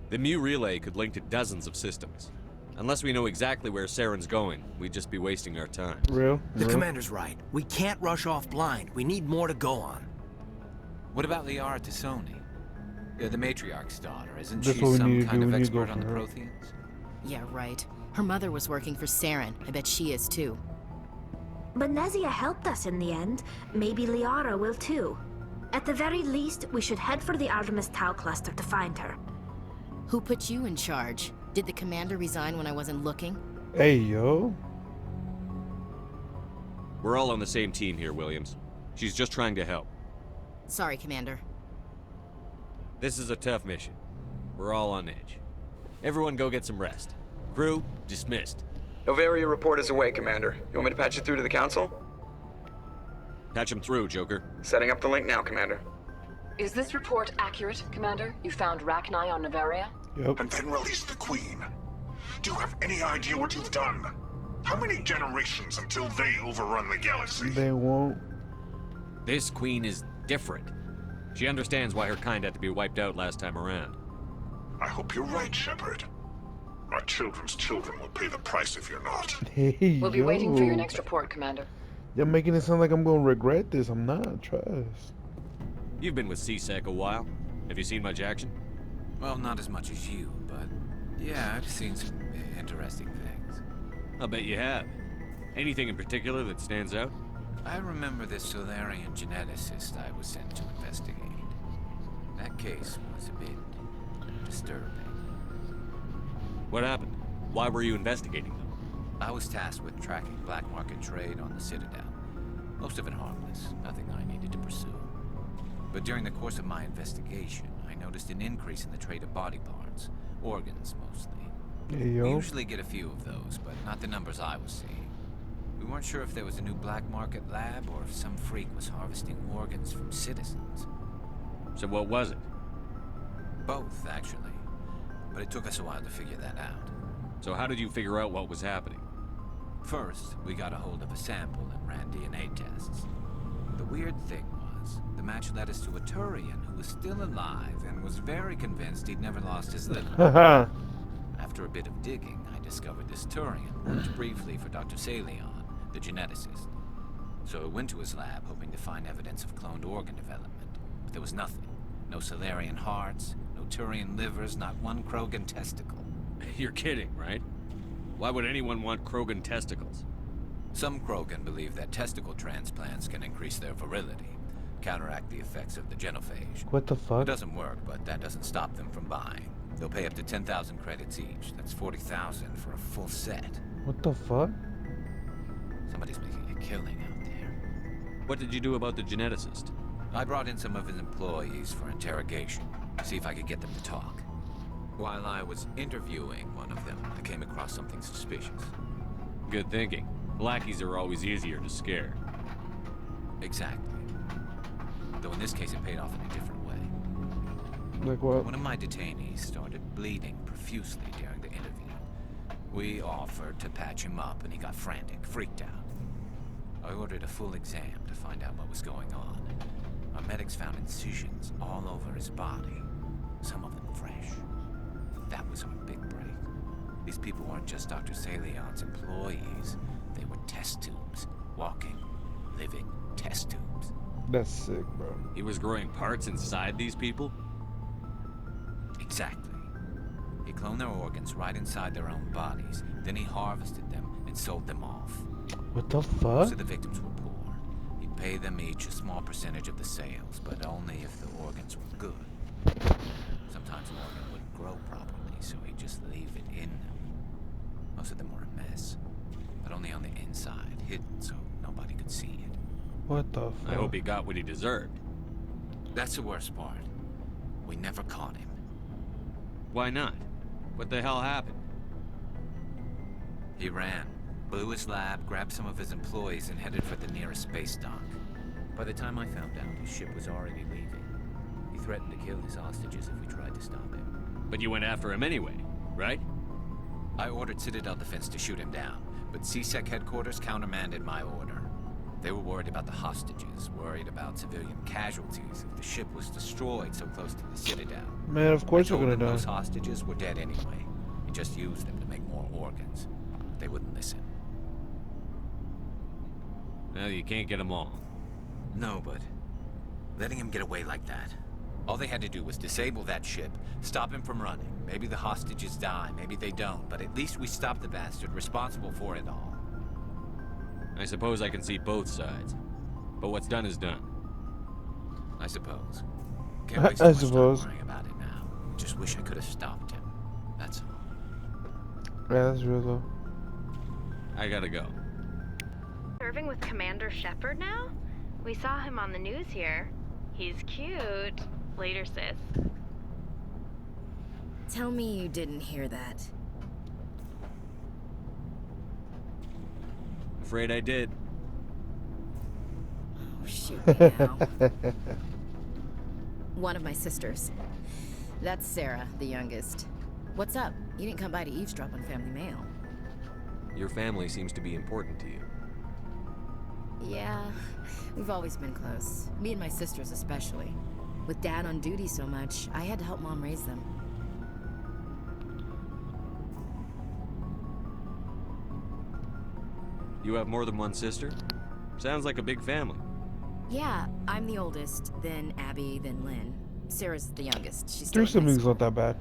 The Mu relay could link to dozens of systems. Unless we know exactly where Saren's going, we'd just be wasting our time. Real? The commander's right. We can't rush off blind. We need more to go on. What about Liara Tassoni? The matriarch's daughter. Isn't That's she what we some need to kind do. of We need to go expert on the for her. Protheans? Yeah, right. Her mother was working for Saren. I bet she is too. But Nezia helped us in the end. Maybe Liara will too. At the very least, we should head for the Artemis Tau cluster to find her. Who put you in charge? Did the commander resign when I wasn't looking? Hey, yo. We're all on the same team here, Williams. She's just trying to help. Sorry, Commander. This is a tough mission. We're all on edge. Everyone go get some rest. Crew, dismissed. Novaria report is away, Commander. You want me to patch it through to the Council? Patch him through, Joker. Setting up the link now, Commander. Is this report accurate, Commander? You found Rachni on Novaria? Yep. And then release the Queen. Do you have any idea what you've done? How many generations until they overrun the galaxy? They won't. This queen is different. She understands why her kind had to be wiped out last time around. I hope you're right, Shepard. Our children's children will pay the price if you're not. Hey, We'll be yo. waiting for your next report, Commander. You're making it sound like I'm gonna regret this. I'm not. Trust. You've been with CSEC a while. Have you seen much action? Well, not as much as you, but yeah, I've seen some interesting things. I'll bet you have. Anything in particular that stands out? I remember this Solarian geneticist I was sent to investigate. That case was a bit disturbing. What happened? Why were you investigating them? I was tasked with tracking black market trade on the Citadel. Most of it harmless, nothing I needed to pursue. But during the course of my investigation, I noticed an increase in the trade of body parts, organs mostly. Hey, We yo. usually get a few of those, but not the numbers I was seeing. We weren't sure if there was a new black market lab or if some freak was harvesting organs from citizens. So what was it? Both, actually. But it took us a while to figure that out. So how did you figure out what was happening? First, we got a hold of a sample and ran DNA tests. The weird thing was, the match led us to a Turian who was still alive and was very convinced he'd never lost his liver. Haha. After a bit of digging, I discovered this Turian worked briefly for Dr. Salion, the geneticist. So I went to his lab hoping to find evidence of cloned organ development. But there was nothing. No Solarian hearts, no Turian livers, not one Krogan testicle. You're kidding, right? Why would anyone want Krogan testicles? Some Krogan believe that testicle transplants can increase their virility, counteract the effects of the genophage. What the It fuck? doesn't work, but that doesn't stop them from buying. They'll pay up to 10,000 credits each. That's 40,000 for a full set. What the fuck? Somebody's making a killing out there. What did you do about the geneticist? I brought in some of his employees for interrogation, see if I could get them to talk. While I was interviewing one of them, I came across something suspicious. Good thinking. Lackeys are always easier to scare. Exactly. Though in this case it paid off in a different way. Like what? One of my detainees started bleeding profusely during the interview. We offered to patch him up and he got frantic, freaked out. I ordered a full exam to find out what was going on. Our medics found incisions all over his body, some of them fresh. That was our big break. These people weren't just Dr. Salion's employees. They were test tubes. Walking, living test tubes. That's sick, bro. He was growing parts inside these people? Exactly. He cloned their organs right inside their own bodies. Then he harvested them and sold them off. What the Most fuck? of the victims were poor. He'd pay them each a small percentage of the sales, but only if the organs were good. Sometimes an organ wouldn't grow properly, so he'd just leave it in them. Most of them were a mess, but only on the inside, hidden so nobody could see it. What the fuck? I hope he got what he deserved. That's the worst part. We never caught him. Why not? What the hell happened? He ran, blew his lab, grabbed some of his employees, and headed for the nearest space dock. By the time I found out, his ship was already leaving. He threatened to kill his hostages if we tried to stop him. But you went after him anyway, right? I ordered Citadel Defense to shoot him down, but CSEC headquarters countermanded my order. They were worried about the hostages, worried about civilian casualties if the ship was destroyed so close to the Citadel. Man, of course I we're told gonna them die. those hostages were dead anyway. We just used them to make more organs. They wouldn't listen. Well, you can't get them all. No, but letting him get away like that. All they had to do was disable that ship, stop him from running. Maybe the hostages die, maybe they don't, but at least we stopped the bastard responsible for it all. I suppose I can see both sides. But what's done is done. I suppose. Can't waste I too much time suppose. worrying about it now. Just wish I could have stopped him. That's all. Yeah, that's real though. I gotta go. Serving with Commander Shepard now? We saw him on the news here. He's cute. Later, sis. Tell me you didn't hear that. Afraid I did. Oh, shoot me now. One of my sisters. That's Sarah, the youngest. What's up? You didn't come by to eavesdrop on family mail. Your family seems to be important to you. Yeah, we've always been close. Me and my sisters especially. With Dad on duty so much, I had to help Mom raise them. You have more than one sister? Sounds like a big family. Yeah, I'm the oldest, then Abby, then Lynn. Sarah's the youngest. She's still Three in high siblings school. not that bad.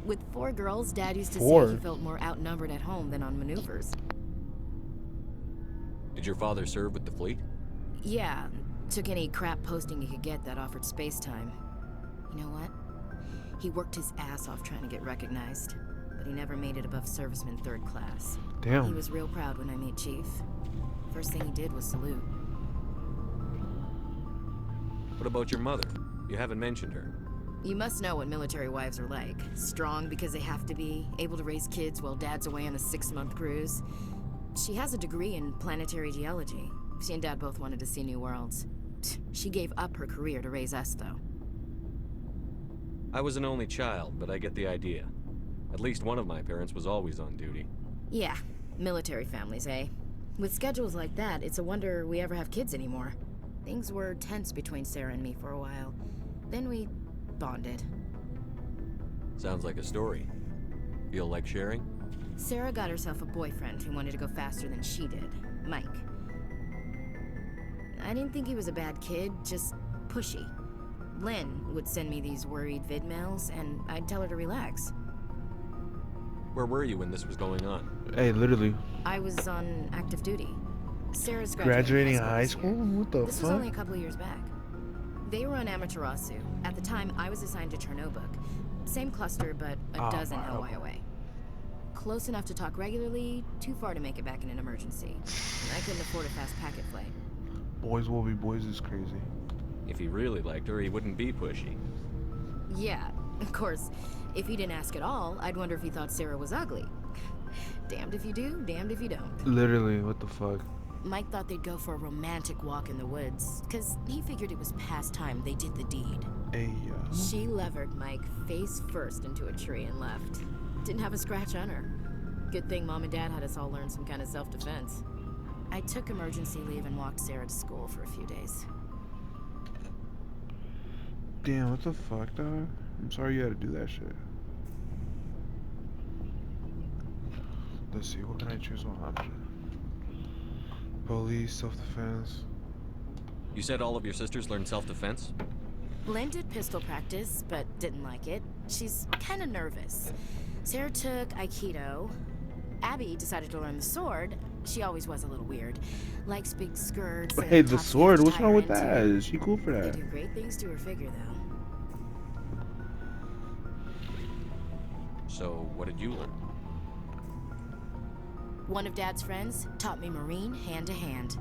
With 4 girls, Dad used to Four? say he felt more outnumbered at home than on maneuvers. Did your father serve with the fleet? Yeah, took any crap posting he could get that offered space time. You know what? He worked his ass off trying to get recognized, but he never made it above serviceman 3rd class. He Damn. was real proud when I made Chief. First thing he did was salute. What about your mother? You haven't mentioned her. You must know what military wives are like. Strong because they have to be, able to raise kids while Dad's away on a 6-month cruise. She has a degree in planetary geology. She and Dad both wanted to see new worlds. She gave up her career to raise us, though. I was an only child, but I get the idea. At least one of my parents was always on duty. Yeah, military families, eh? With schedules like that, it's a wonder we ever have kids anymore. Things were tense between Sarah and me for a while. Then we bonded. Sounds like a story. Feel like sharing? Sarah got herself a boyfriend who wanted to go faster than she did, Mike. I didn't think he was a bad kid, just pushy. Lynn would send me these worried vid mails, and I'd tell her to relax. Where were you when this was going on? Hey, literally. I was on active duty. Sarah's Graduating high this school? year. What the This was fuck? only a couple of years back. They were on Amaterasu. At the time, I was assigned to Chernobog. Same cluster, but a dozen LY away. Close enough to talk regularly, too far to make it back in an emergency. I couldn't afford a fast packet flight. Boys will be boys is crazy. If he really liked her, he wouldn't be pushy. Yeah, of course. If he didn't ask at all, I'd wonder if he thought Sarah was ugly. Damned if you do, damned if you don't. Literally, what the fuck? Mike thought they'd go for a romantic walk in the woods, because he figured it was past time they did the deed. Hey, She levered Mike face first into a tree and left. Didn't have a scratch on her. Good thing Mom and Dad had us all learn some kind of self-defense. I took emergency leave and walked Sarah to school for a few days. damn, what the fuck, dog? I'm sorry you had to do that shit. Let's see, what can I choose one option? Police, self-defense. You said all of your sisters learned self-defense? Lynn did pistol practice, but didn't like it. She's kind of nervous. Sarah took Aikido. Abby decided to learn the sword. She always was a little weird. Likes big skirts. But and hey, the tops sword, to what's tie wrong her with that? into. Is she cool for They that? do great things to her figure, though. So, what did you learn? One of Dad's friends taught me Marine hand to hand.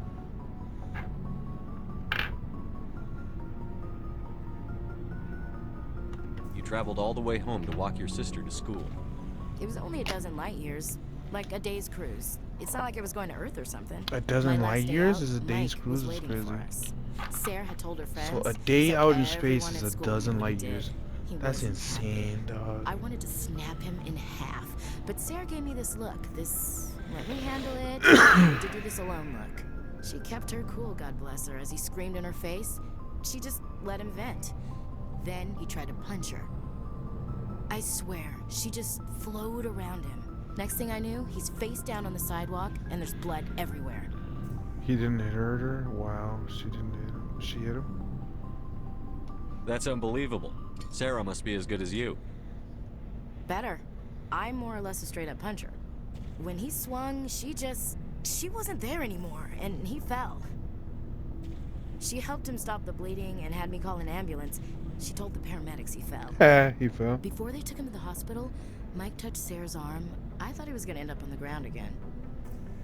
You traveled all the way home to walk your sister to school. It was only a dozen light years, like a day's cruise. It's not like I was going to Earth or something. A dozen My last light day years out, is a day's Mike cruise was is waiting for crazy. us. Sarah had told her friends. So a day so out in everyone space at is a school dozen knew what he light did. years. He That's wasn't insane, happy. dog. I wanted to snap him in half, but Sarah gave me this look, this let me handle it, I need to do this alone look. She kept her cool, God bless her, as he screamed in her face. She just let him vent. Then he tried to punch her. I swear, she just flowed around him. Next thing I knew, he's face down on the sidewalk, and there's blood everywhere. He didn't hit her? Wow, she didn't hit him. She hit him? That's unbelievable. Sarah must be as good as you. Better. I'm more or less a straight-up puncher. When he swung, she wasn't there anymore, and he fell. She helped him stop the bleeding and had me call an ambulance. She told the paramedics he fell. He fell. Before they took him to the hospital, Mike touched Sarah's arm. I thought he was gonna end up on the ground again.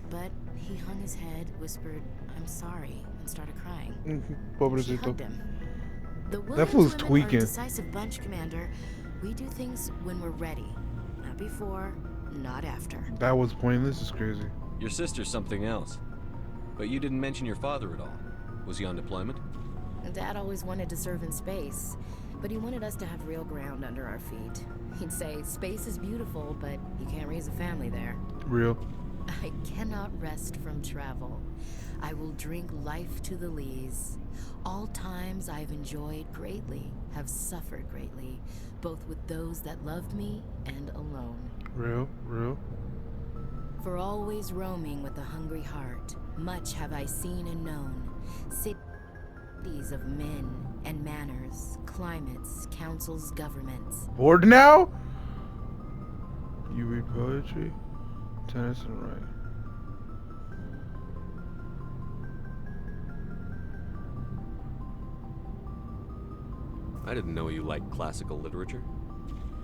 But he hung his head, whispered, "I'm sorry," and started crying. She Pobrecito. hugged him. The That fool's Williams women are tweaking. a decisive bunch, Commander. We do things when we're ready. Not before, not after. That was pointless. It's crazy. Your sister's something else. But you didn't mention your father at all. Was he on deployment? Dad always wanted to serve in space, but he wanted us to have real ground under our feet. He'd say, space is beautiful, but you can't raise a family there. Real. I cannot rest from travel. I will drink life to the lees. All times I've enjoyed greatly, have suffered greatly, both with those that loved me and alone. Real. Real. For always roaming with a hungry heart, much have I seen and known. Cities of men and manners, climates, councils, governments. Bored now? You read poetry? Tennyson, right? I didn't know you liked classical literature.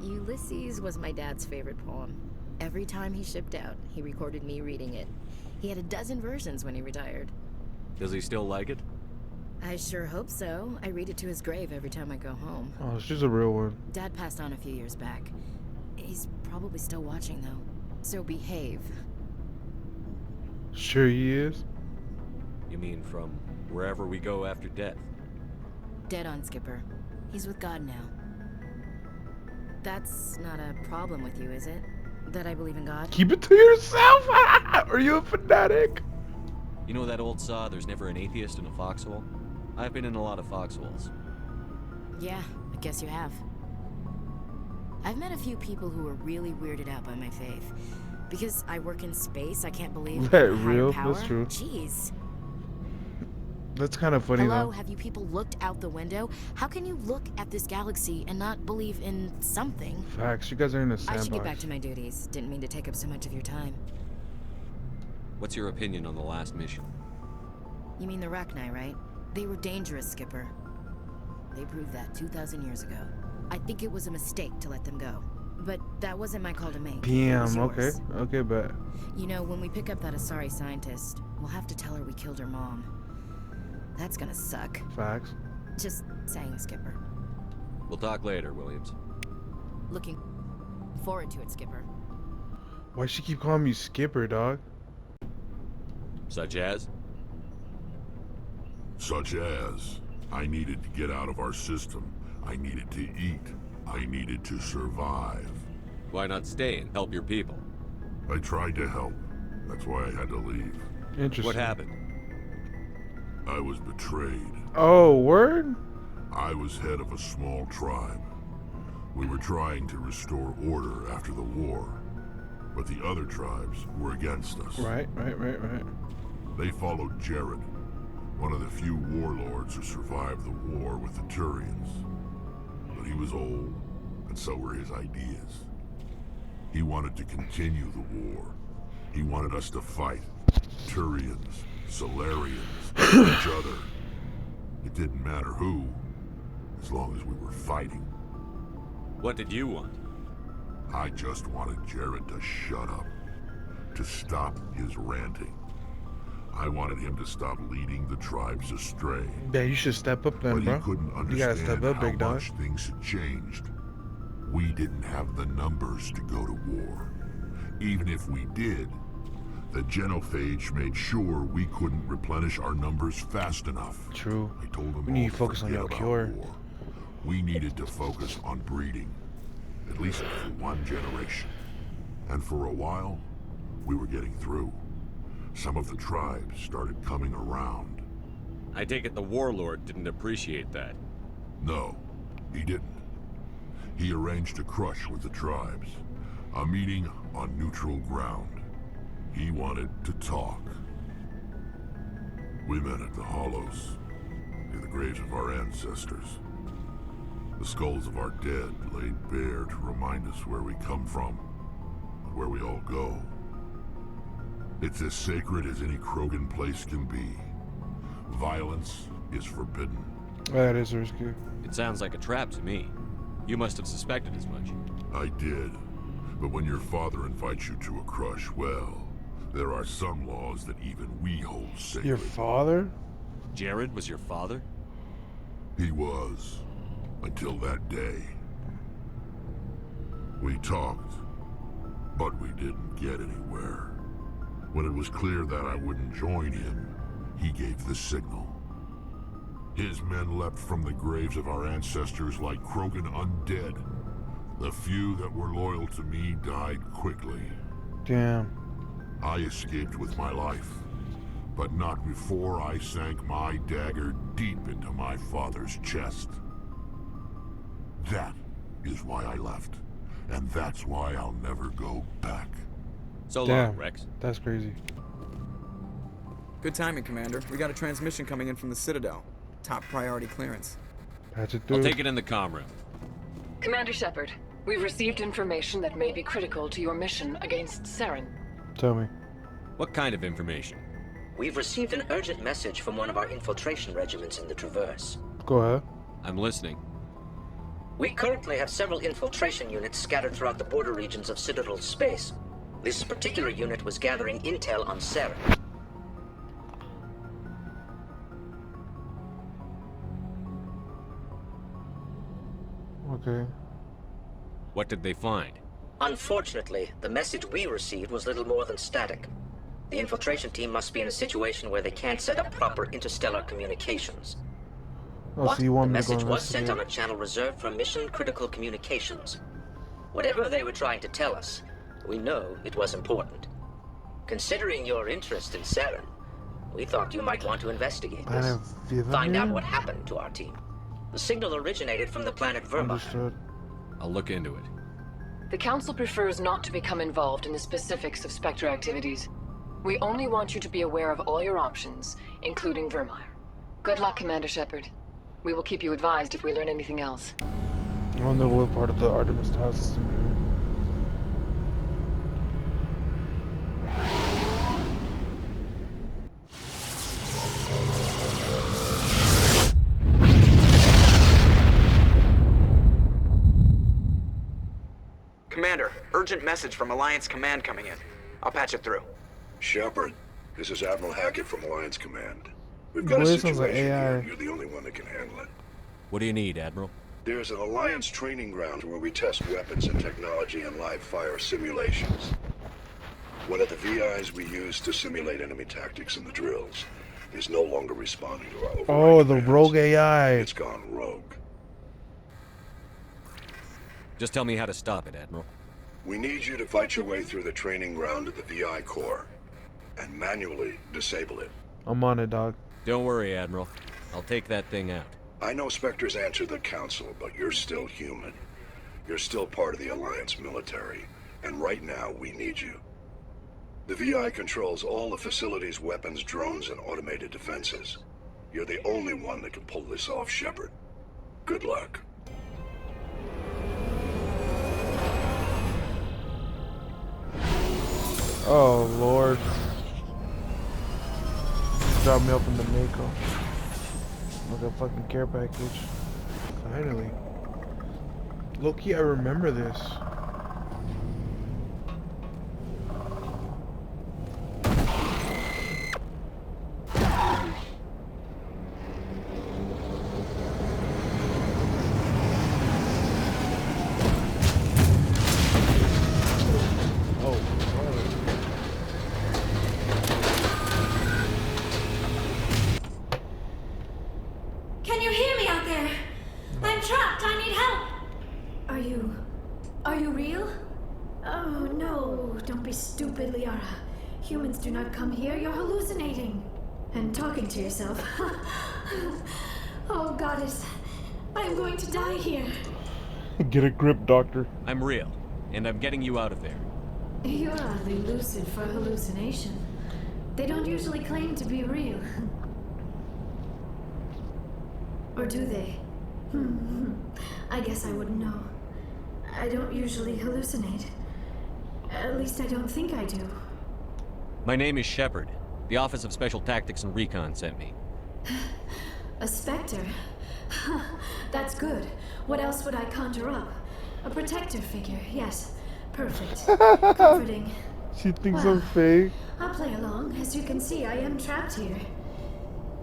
Ulysses was my dad's favorite poem. Every time he shipped out, he recorded me reading it. He had a dozen versions when he retired. Does he still like it? I sure hope so. I read it to his grave every time I go home. Oh, she's a real one. Dad passed on a few years back. He's probably still watching, though. So behave. Sure he is. You mean from wherever we go after death? Dead on, Skipper. He's with God now. That's not a problem with you, is it? That I believe in God? Keep it to yourself! Are you a fanatic? You know that old saw, there's never an atheist in a foxhole? I've been in a lot of foxholes. Yeah, I guess you have. I've met a few people who are really weirded out by my faith. Because I work in space, I can't believe That in a higher real? power. That's true. Jeez. That's kind of funny Hello, though. have you people looked out the window? How can you look at this galaxy and not believe in something? Facts. You guys are in a I sandbox. should get back to my duties. Didn't mean to take up so much of your time. What's your opinion on the last mission? You mean the Rachni, right? They were dangerous, Skipper. They proved that 2,000 years ago. I think it was a mistake to let them go. But that wasn't my call to make. It was Damn, okay. yours. Okay, bet. You know, when we pick up that Asari scientist, we'll have to tell her we killed her mom. That's gonna suck. Facts. Just saying, Skipper. We'll talk later, Williams. Looking forward to it, Skipper. Why she keep calling me Skipper, dog? Such as? Such as, I needed to get out of our system. I needed to eat. I needed to survive. Why not stay and help your people? I tried to help. That's why I had to leave. Interesting. What happened? I was betrayed. Oh, word? I was head of a small tribe. We were trying to restore order after the war, but the other tribes were against us. Right. They followed Jared, one of the few warlords who survived the war with the Turians. But he was old, and so were his ideas. He wanted to continue the war. He wanted us to fight. Turians, Solarians, each other. It didn't matter who, as long as we were fighting. What did you want? I just wanted Jared to shut up, to stop his ranting. I wanted him to stop leading the tribes astray. Yeah, you should step up then, But bro. he couldn't You gotta understand step up, how big dog. much things had changed. We didn't have the numbers to go to war. Even if we did, the genophage made sure we couldn't replenish our numbers fast enough. True. I told them We need all to focus on forget your about cure. war. We needed to focus on breeding, at least for one generation. And for a while, we were getting through. some of the tribes started coming around. I take it the warlord didn't appreciate that. No, he didn't. He arranged a crush with the tribes. A meeting on neutral ground. He wanted to talk. We met at the Hollows, near the graves of our ancestors. The skulls of our dead laid bare to remind us where we come from, and where we all go. It's as sacred as any Krogan place can be. Violence is forbidden. That is risky. It sounds like a trap to me. You must have suspected as much. I did. But when your father invites you to a crush, well, there are some laws that even we hold sacred. Your father? Jared was your father? He was. Until that day. We talked, but we didn't get anywhere. When it was clear that I wouldn't join him, he gave the signal. His men leapt from the graves of our ancestors like Krogan undead. The few that were loyal to me died quickly. Damn. I escaped with my life, but not before I sank my dagger deep into my father's chest. That is why I left, and that's why I'll never go back. So Damn. long, Rex. That's crazy. Good timing, Commander. We got a transmission coming in from the Citadel. Top priority clearance. Patch it I'll through. take it in the comm room. Commander Shepard, we've received information that may be critical to your mission against Saren. Tell me. What kind of information? We've received an urgent message from one of our infiltration regiments in the Traverse. Go ahead. I'm listening. We currently have several infiltration units scattered throughout the border regions of Citadel space. This particular unit was gathering intel on Saren. Okay. What did they find? Unfortunately, the message we received was little more than static. The infiltration team must be in a situation where they can't set up proper interstellar communications. Oh, so you want The me to go message was sent investigate? on a channel reserved for mission-critical communications. Whatever they were trying to tell us, we know it was important. Considering your interest in Saren, we thought you might want to investigate this. Find out what happened to our team. The signal originated from the planet Vermire. Understood. I'll look into it. The Council prefers not to become involved in the specifics of Spectre activities. We only want you to be aware of all your options, including Vermire. Good luck, Commander Shepard. We will keep you advised if we learn anything else. I wonder what part of the Artemis Tau system you're in. Commander, urgent message from Alliance Command coming in. I'll patch it through. Shepard, this is Admiral Hackett from Alliance Command. We've Boy, got a it sounds situation like AI. here, and you're the only one that can handle it. What do you need, Admiral? There's an Alliance training ground where we test weapons and technology in live fire simulations. One of the VIs we use to simulate enemy tactics in the drills is no longer responding to our override Oh, the commands. rogue AI. It's gone rogue. Just tell me how to stop it, Admiral. We need you to fight your way through the training ground to the VI core and manually disable it. I'm on it, dog. Don't worry, Admiral. I'll take that thing out. I know Spectres answer the Council, but you're still human. You're still part of the Alliance military, and right now we need you. The VI controls all the facility's weapons, drones, and automated defenses. You're the only one that can pull this off, Shepard. Good luck. Oh, Lord. Drop me off in the Mako. Like a fucking care package. Finally. Loki, I remember this. Can you hear me out there? I'm trapped. I need help. Are you real? Oh no, don't be stupid, Liara. Humans do not come here. You're hallucinating. And talking to yourself. Oh, goddess. I'm going to die here. Get a grip, doctor. I'm real, and I'm getting you out of there. You're oddly lucid for hallucination. They don't usually claim to be real. Or do they? I guess I wouldn't know. I don't usually hallucinate. At least I don't think I do. My name is Shepard. The Office of Special Tactics and Recon sent me. A Spectre? That's good. What else would I conjure up? A protector figure, yes. Perfect. Comforting. She thinks Well, I'm fake. I'll play along. As you can see, I am trapped here.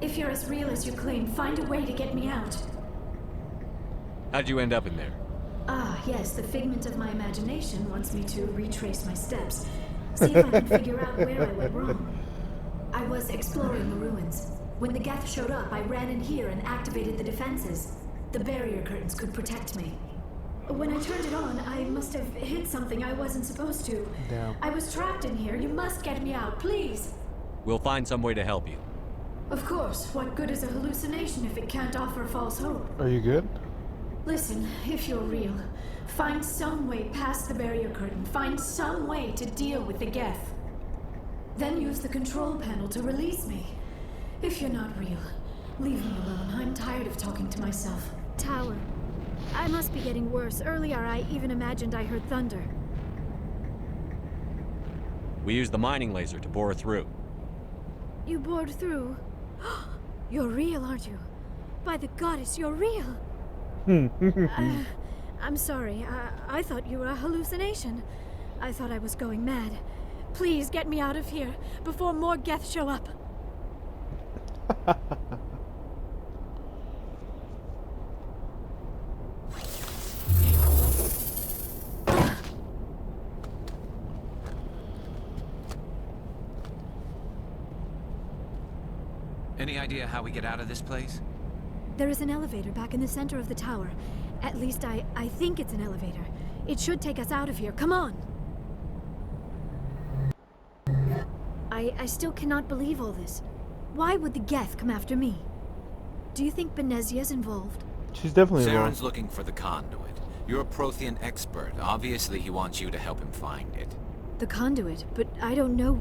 If you're as real as you claim, find a way to get me out. How'd you end up in there? Ah, yes, the figment of my imagination wants me to retrace my steps. See if I can figure out where I went wrong. I was exploring the ruins. When the Geth showed up, I ran in here and activated the defenses. The barrier curtains could protect me. When I turned it on, I must have hit something I wasn't supposed to. Damn. I was trapped in here. You must get me out, please. We'll find some way to help you. Of course. What good is a hallucination if it can't offer false hope? Are you good? Listen, if you're real, find some way past the barrier curtain. Find some way to deal with the Geth. Then use the control panel to release me. If you're not real, leave me alone. I'm tired of talking to myself. Tower. I must be getting worse. Earlier, I even imagined I heard thunder. We used the mining laser to bore through. You bored through? You're real, aren't you? By the goddess, you're real! I'm sorry. I thought you were a hallucination. I thought I was going mad. Please get me out of here before more Geth show up. Any idea how we get out of this place? There is an elevator back in the center of the tower. At least I think it's an elevator. It should take us out of here. Come on! I still cannot believe all this. Why would the Geth come after me? Do you think Benezia's involved? She's definitely Saren's involved. looking for the conduit. You're a Prothean expert. Obviously, he wants you to help him find it. The conduit, but I don't know.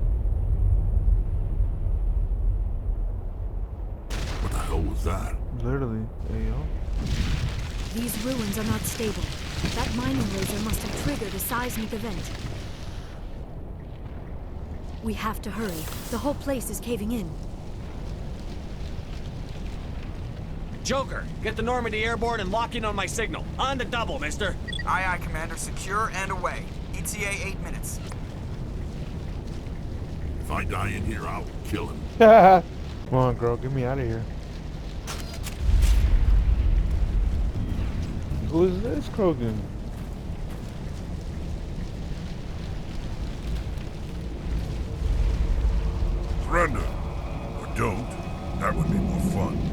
What the hell was that? Literally. There you go. These ruins are not stable. That mining laser must have triggered a seismic event. We have to hurry. The whole place is caving in. Joker, get the Normandy airborne and lock in on my signal. On the double, mister. Aye, aye, Commander. Secure and away. ETA 8 minutes. If I die in here, I'll kill him. Come on, girl. Get me out of here. Who is this, Krogan? Surrender. Or don't. That would be more fun.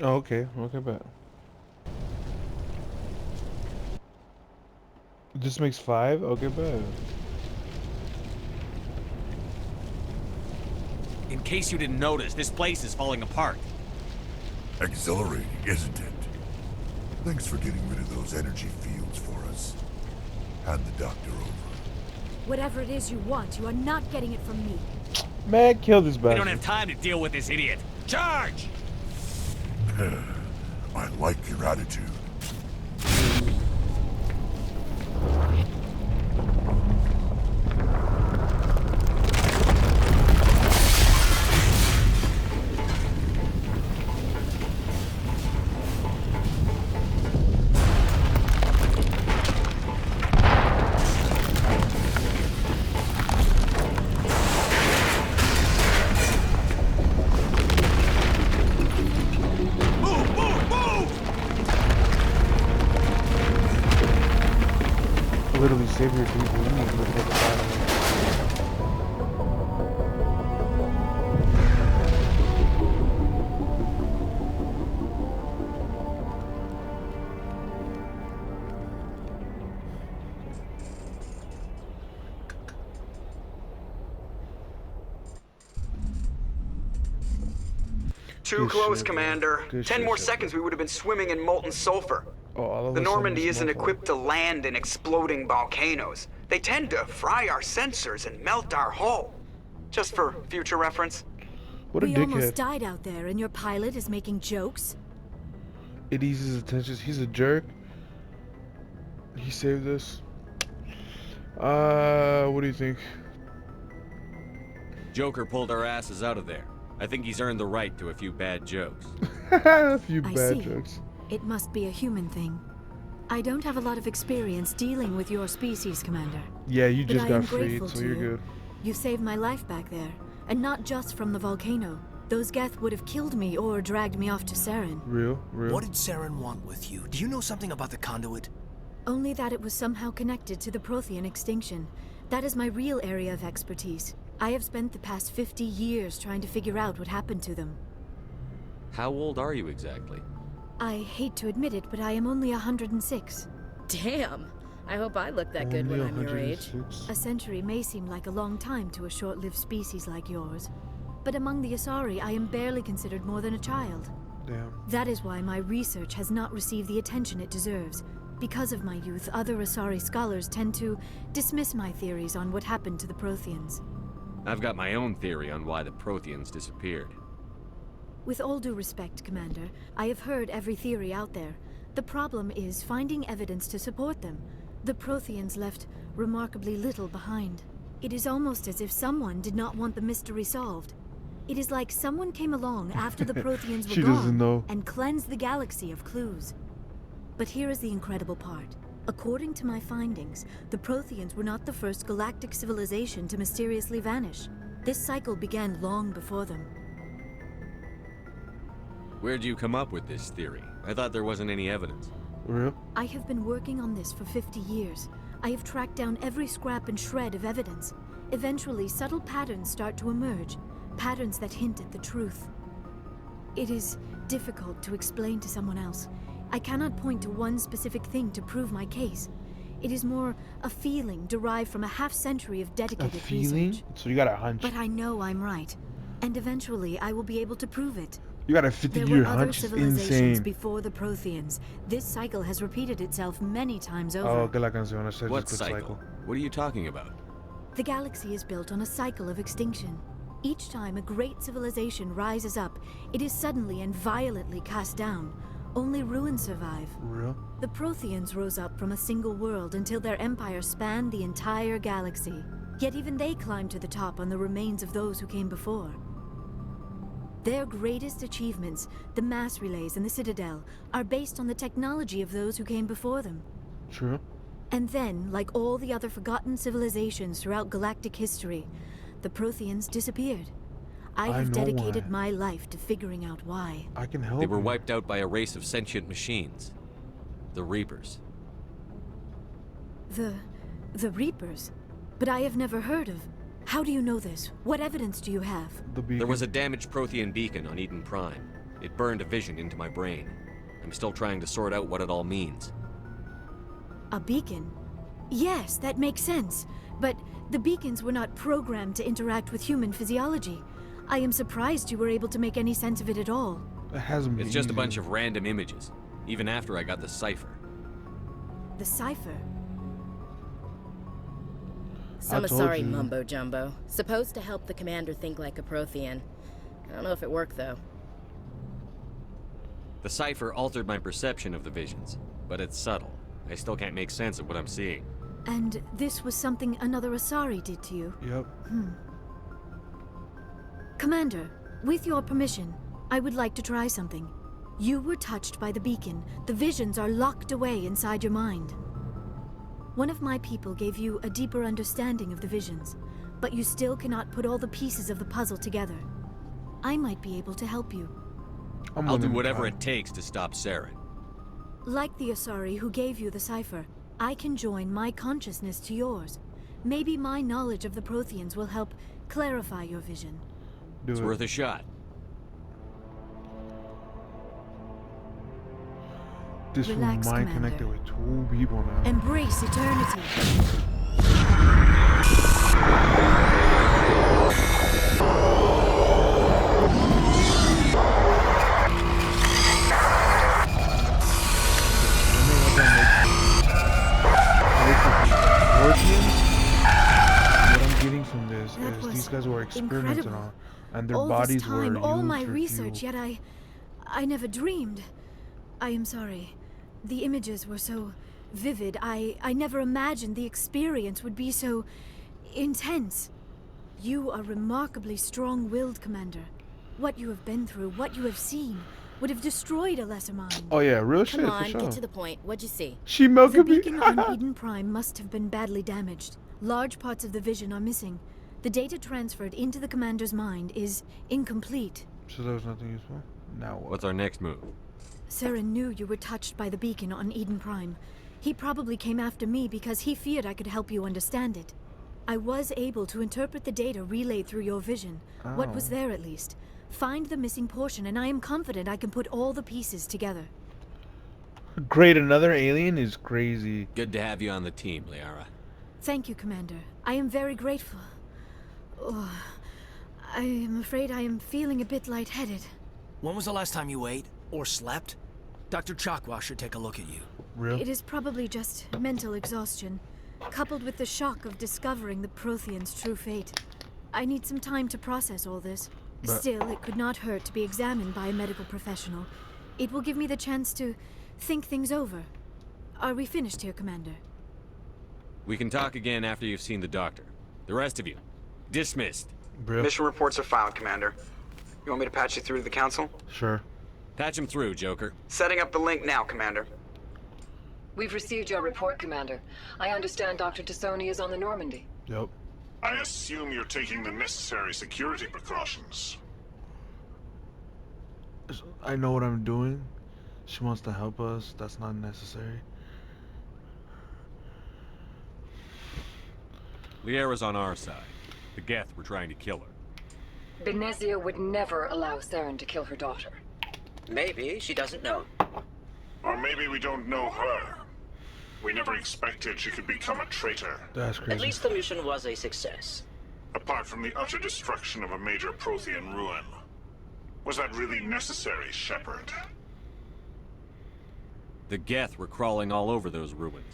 Oh, okay. Okay, bet. This makes 5? Okay, bet. In case you didn't notice, this place is falling apart. Exhilarating, isn't it? Thanks for getting rid of those energy fields for us. Hand the doctor over. Whatever it is you want, you are not getting it from me. Man, kill this bastard. We don't have time to deal with this idiot. Charge! I like your attitude. Literally save your people. You need to look at the bottom. Too Good close, shit, Commander. Good 10 shit, more shit. seconds, we would have been swimming in molten sulfur. Oh, all of The a sudden Normandy it's isn't my fault. equipped to land in exploding volcanoes. They tend to fry our sensors and melt our hull. Just for future reference. What a We almost dickhead. died out there, and your pilot is making jokes? It eases his attention. He's a jerk. He saved us. What do you think? Joker pulled our asses out of there. I think he's earned the right to a few bad jokes. A few I bad see. jokes. It must be a human thing. I don't have a lot of experience dealing with your species, Commander. Yeah, you But just I got am freed, grateful so to you're you. good. You saved my life back there, and not just from the volcano. Those Geth would have killed me or dragged me off to Saren. Real. What did Saren want with you? Do you know something about the conduit? Only that it was somehow connected to the Prothean extinction. That is my real area of expertise. I have spent the past 50 years trying to figure out what happened to them. How old are you exactly? I hate to admit it, but I am only 106. Damn. I hope I look that good when I'm your age. A century may seem like a long time to a short-lived species like yours, but among the Asari, I am barely considered more than a child. Damn. That is why my research has not received the attention it deserves. Because of my youth, other Asari scholars tend to dismiss my theories on what happened to the Protheans. I've got my own theory on why the Protheans disappeared. With all due respect, Commander, I have heard every theory out there. The problem is finding evidence to support them. The Protheans left remarkably little behind. It is almost as if someone did not want the mystery solved. It is like someone came along after the Protheans were She doesn't know. gone and cleansed the galaxy of clues. But here is the incredible part. According to my findings, the Protheans were not the first galactic civilization to mysteriously vanish. This cycle began long before them. Where'd you come up with this theory? I thought there wasn't any evidence. Real? I have been working on this for 50 years. I have tracked down every scrap and shred of evidence. Eventually, subtle patterns start to emerge, patterns that hint at the truth. It is difficult to explain to someone else. I cannot point to one specific thing to prove my case. It is more a feeling derived from a half-century of A dedicated feeling? research. So you got a hunch. But I know I'm right, and eventually I will be able to prove it. You got a There 50-year were other hunch. It's civilizations insane. before the Protheans. This cycle has repeated itself many times over. Oh, que la canción. Esa es What the cycle? What are you talking about? The galaxy is built on a cycle of extinction. Each time a great civilization rises up, it is suddenly and violently cast down. Only ruins survive. Real? The Protheans rose up from a single world until their empire spanned the entire galaxy. Yet even they climbed to the top on the remains of those who came before. Their greatest achievements, the mass relays and the Citadel, are based on the technology of those who came before them. True. And then, like all the other forgotten civilizations throughout galactic history, the Protheans disappeared. I I have know dedicated why. my life to figuring out why. I can help They were you. wiped out by a race of sentient machines. The Reapers. The Reapers? But I have never heard of. How do you know this? What evidence do you have? There was a damaged Prothean beacon on Eden Prime. It burned a vision into my brain. I'm still trying to sort out what it all means. A beacon? Yes, that makes sense. But the beacons were not programmed to interact with human physiology. I am surprised you were able to make any sense of it at all. It hasn't been It's just a easy. bunch of random images, even after I got the cipher. The cipher? Some I told Asari you. mumbo jumbo. Supposed to help the commander think like a Prothean. I don't know if it worked though. The cipher altered my perception of the visions, but it's subtle. I still can't make sense of what I'm seeing. And this was something another Asari did to you? Yep. Commander, with your permission, I would like to try something. You were touched by the beacon. The visions are locked away inside your mind. One of my people gave you a deeper understanding of the visions, but you still cannot put all the pieces of the puzzle together. I might be able to help you. I'll do whatever it takes to stop Saren. Like the Asari who gave you the cipher, I can join my consciousness to yours. Maybe my knowledge of the Protheans will help clarify your vision. It's worth a shot. This Relax, one mind Commander. connected with two people now. Embrace eternity. from this That is was these guys were experimented incredible. on, and their All bodies this time, were all used my for research, fuel. yet I never dreamed. I am sorry. The images were so vivid. I never imagined the experience would be so intense. You are remarkably strong-willed, Commander. What you have been through, what you have seen, would have destroyed a lesser mind. Oh yeah, real shit Come for on, sure. get to the point. What'd you see? She The milking me. beacon on Eden Prime must have been badly damaged. Large parts of the vision are missing. The data transferred into the commander's mind is incomplete. So there was nothing useful. Now what? What's our next move? Saren knew you were touched by the beacon on Eden Prime. He probably came after me because he feared I could help you understand it. I was able to interpret the data relayed through your vision. What was Oh. there, at least. Find the missing portion, and I am confident I can put all the pieces together. Great, another alien is crazy. Good to have you on the team, Liara. Thank you, Commander. I am very grateful. Oh, I am afraid I am feeling a bit lightheaded. When was the last time you ate or slept? Dr. Chakwa should take a look at you. Real? It is probably just mental exhaustion, coupled with the shock of discovering the Prothean's true fate. I need some time to process all this. But- Still, it could not hurt to be examined by a medical professional. It will give me the chance to think things over. Are we finished here, Commander? We can talk again after you've seen the doctor. The rest of you, dismissed. Real? Mission reports are filed, Commander. You want me to patch you through to the Council? Sure. Patch him through, Joker. Setting up the link now, Commander. We've received your report, Commander. I understand Dr. Tassoni is on the Normandy. Yep. I assume you're taking the necessary security precautions. I know what I'm doing. She wants to help us. That's not necessary. Liara's on our side. The Geth were trying to kill her. Benezia would never allow Saren to kill her daughter. Maybe she doesn't know. Or maybe we don't know her. We never expected she could become a traitor. That's crazy. At least the mission was a success. Apart from the utter destruction of a major Prothean ruin. Was that really necessary, Shepard? The Geth were crawling all over those ruins.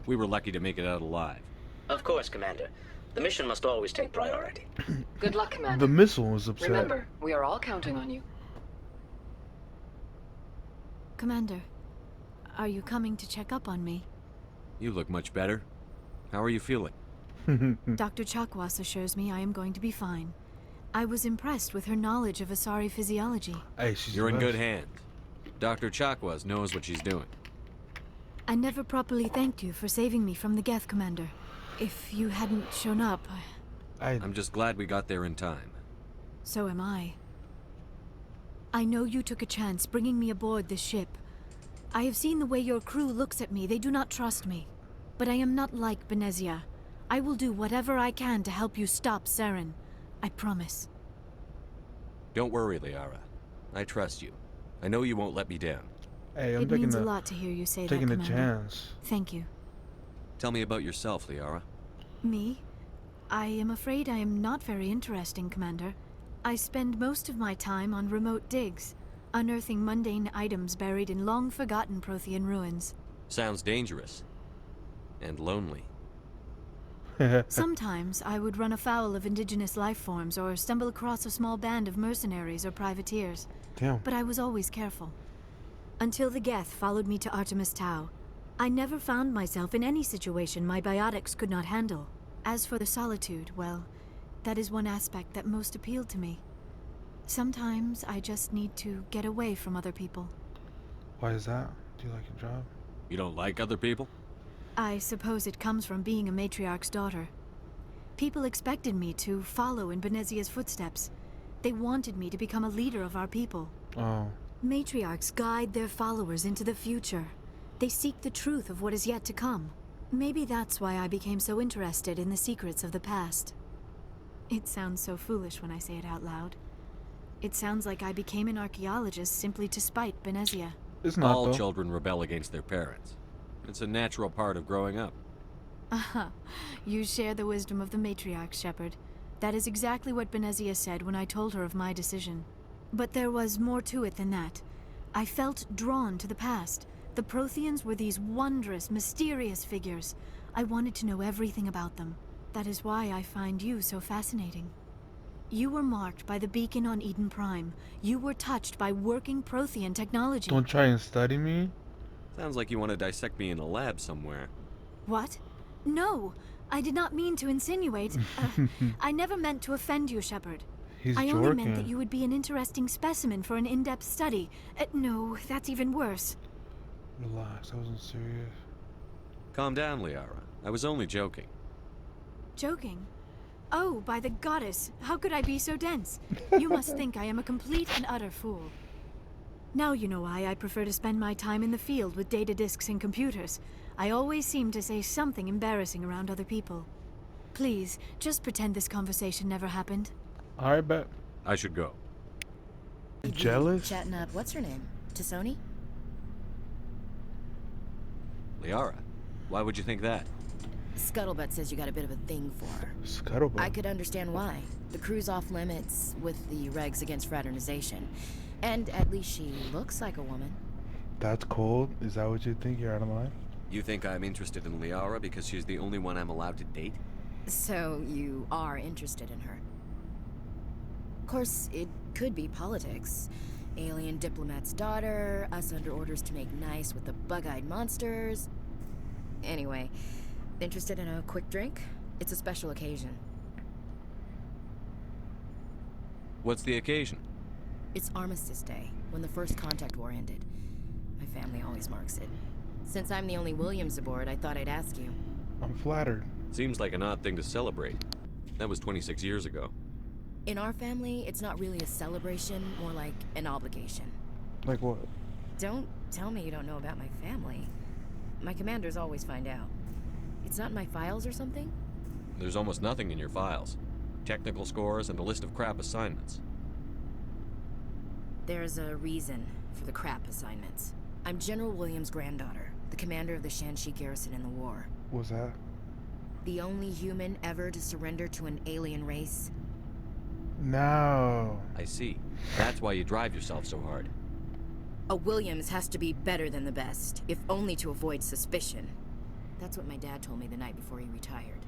We were lucky to make it out alive. Of course, Commander. The mission must always take priority. Good luck, Commander. The missile was upset. Remember, we are all counting on you. Commander, are you coming to check up on me? You look much better. How are you feeling? Dr. Chakwas assures me I am going to be fine. I was impressed with her knowledge of Asari physiology. Hey, she's You're in the good best. hands. Dr. Chakwas knows what she's doing. I never properly thanked you for saving me from the Geth, Commander. If you hadn't shown up, I'm just glad we got there in time. so am I. I know you took a chance bringing me aboard this ship. I have seen the way your crew looks at me. They do not trust me. But I am not like Benezia. I will do whatever I can to help you stop Saren. I promise. Don't worry, Liara. I trust you. I know you won't let me down. Hey, I'm It taking means a the lot to hear you say that, taking a Commander. chance. Thank you. Tell me about yourself, Liara. Me? I am afraid I am not very interesting, Commander. I spend most of my time on remote digs, unearthing mundane items buried in long-forgotten Prothean ruins. Sounds dangerous. And lonely. Sometimes I would run afoul of indigenous life forms or stumble across a small band of mercenaries or privateers. Damn. But I was always careful. Until the Geth followed me to Artemis Tau. I never found myself in any situation my biotics could not handle. As for the solitude, well, that is one aspect that most appealed to me. Sometimes I just need to get away from other people. Why is that? Do you like your job? You don't like other people? I suppose it comes from being a matriarch's daughter. People expected me to follow in Benezia's footsteps. They wanted me to become a leader of our people. Oh. Matriarchs guide their followers into the future. They seek the truth of what is yet to come. Maybe that's why I became so interested in the secrets of the past. It sounds so foolish when I say it out loud. It sounds like I became an archaeologist simply to spite Benezia. It's not, All though. children rebel against their parents. It's a natural part of growing up. Aha, you share the wisdom of the matriarch, Shepard. That is exactly what Benezia said when I told her of my decision. But there was more to it than that. I felt drawn to the past. The Protheans were these wondrous, mysterious figures. I wanted to know everything about them. That is why I find you so fascinating. You were marked by the beacon on Eden Prime. You were touched by working Prothean technology. Don't try and study me. Sounds like you want to dissect me in a lab somewhere. What? No, I did not mean to insinuate. I never meant to offend you, Shepard. I only meant that you would be an interesting specimen for an in-depth study. No, that's even worse. Relax, I wasn't serious. Calm down, Liara. I was only joking. Joking? Oh, by the goddess, how could I be so dense? You must think I am a complete and utter fool. Now you know why I prefer to spend my time in the field with data disks and computers. I always seem to say something embarrassing around other people. Please, just pretend this conversation never happened. I bet. I should go. Jealous? Chatting up, what's her name? T'Soni? Liara, why would you think that? Scuttlebutt says you got a bit of a thing for her. Scuttlebutt? I could understand why. The crew's off limits with the regs against fraternization. And at least she looks like a woman. That's cold? Is that what you think? You're out of line? You think I'm interested in Liara because she's the only one I'm allowed to date? So you are interested in her. Of course, it could be politics. Alien diplomat's daughter, us under orders to make nice with the bug-eyed monsters. Anyway, interested in a quick drink? It's a special occasion. What's the occasion? It's Armistice Day, when the First Contact War ended. My family always marks it. Since I'm the only Williams aboard, I thought I'd ask you. I'm flattered. Seems like an odd thing to celebrate. That was 26 years ago. In our family, it's not really a celebration, more like an obligation. Like what? Don't tell me you don't know about my family. My commanders always find out. It's not in my files or something? There's almost nothing in your files. Technical scores and a list of crap assignments. There's a reason for the crap assignments. I'm General Williams' granddaughter, the commander of the Shanxi garrison in the war. What's that? The only human ever to surrender to an alien race. No. I see. That's why you drive yourself so hard. A Williams has to be better than the best, if only to avoid suspicion. That's what my dad told me the night before he retired.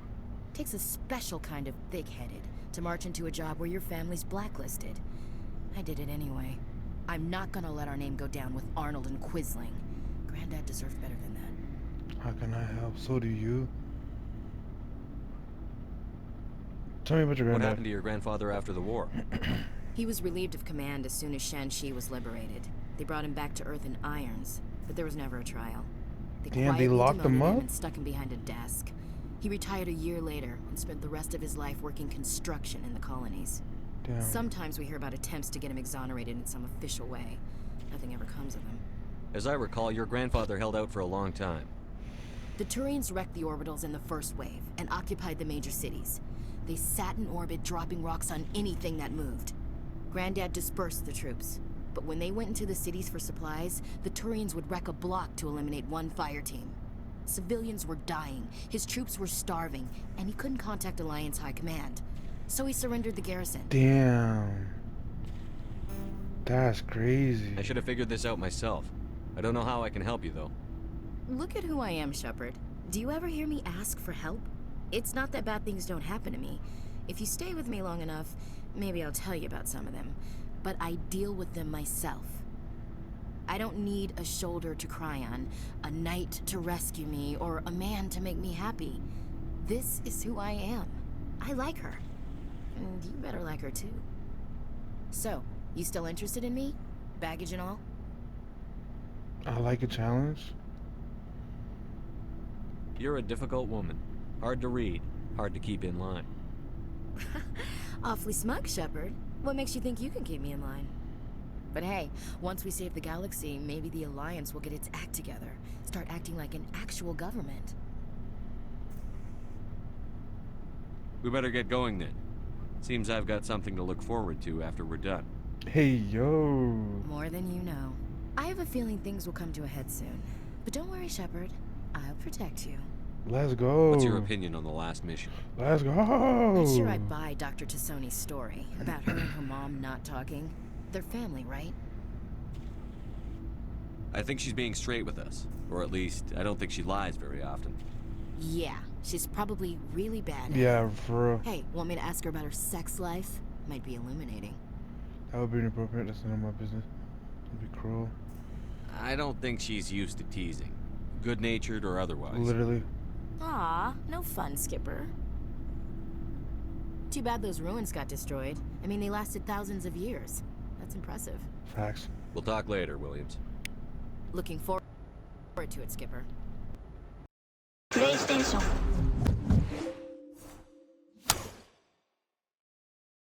Takes a special kind of thick-headed to march into a job where your family's blacklisted. I did it anyway. I'm not gonna let our name go down with Arnold and Quisling. Granddad deserved better than that. How can I help? So do you. Tell me about your What granddad. happened to your grandfather after the war? He was relieved of command as soon as Shanxi was liberated. They brought him back to Earth in irons, but there was never a trial. Damn, they locked him up? And stuck him behind a desk. He retired a year later and spent the rest of his life working construction in the colonies. Damn. Sometimes we hear about attempts to get him exonerated in some official way. Nothing ever comes of him. As I recall, your grandfather held out for a long time. The Turians wrecked the orbitals in the first wave and occupied the major cities. They sat in orbit, dropping rocks on anything that moved. Granddad dispersed the troops, but when they went into the cities for supplies, the Turians would wreck a block to eliminate one fire team. Civilians were dying, his troops were starving, and he couldn't contact Alliance High Command. So he surrendered the garrison. Damn. That's crazy. I should have figured this out myself. I don't know how I can help you, though. Look at who I am, Shepard. Do you ever hear me ask for help? It's not that bad things don't happen to me. If you stay with me long enough, maybe I'll tell you about some of them. But I deal with them myself. I don't need a shoulder to cry on, a knight to rescue me, or a man to make me happy. This is who I am. I like her. And you better like her too. So, you still interested in me? Baggage and all? I like a challenge. You're a difficult woman. Hard to read, hard to keep in line. Awfully smug, Shepard. What makes you think you can keep me in line? But hey, once we save the galaxy, maybe the Alliance will get its act together. Start acting like an actual government. We better get going then. Seems I've got something to look forward to after we're done. Hey, yo. More than you know. I have a feeling things will come to a head soon. But don't worry, Shepard. I'll protect you. Let's go. What's your opinion on the last mission? Let's go. Not sure I buy Dr. T'Soni's story about her and her mom not talking. They're family, right? I think she's being straight with us. Or at least, I don't think she lies very often. Yeah, she's probably really bad. Yeah, for real. Hey, want me to ask her about her sex life? Might be illuminating. That would be inappropriate. That's none of my business. It'd be cruel. I don't think she's used to teasing. Good-natured or otherwise. Literally. Aw, no fun, Skipper. Too bad those ruins got destroyed. I mean, they lasted thousands of years. That's impressive. Facts. We'll talk later, Williams. Looking forward to it, Skipper. PlayStation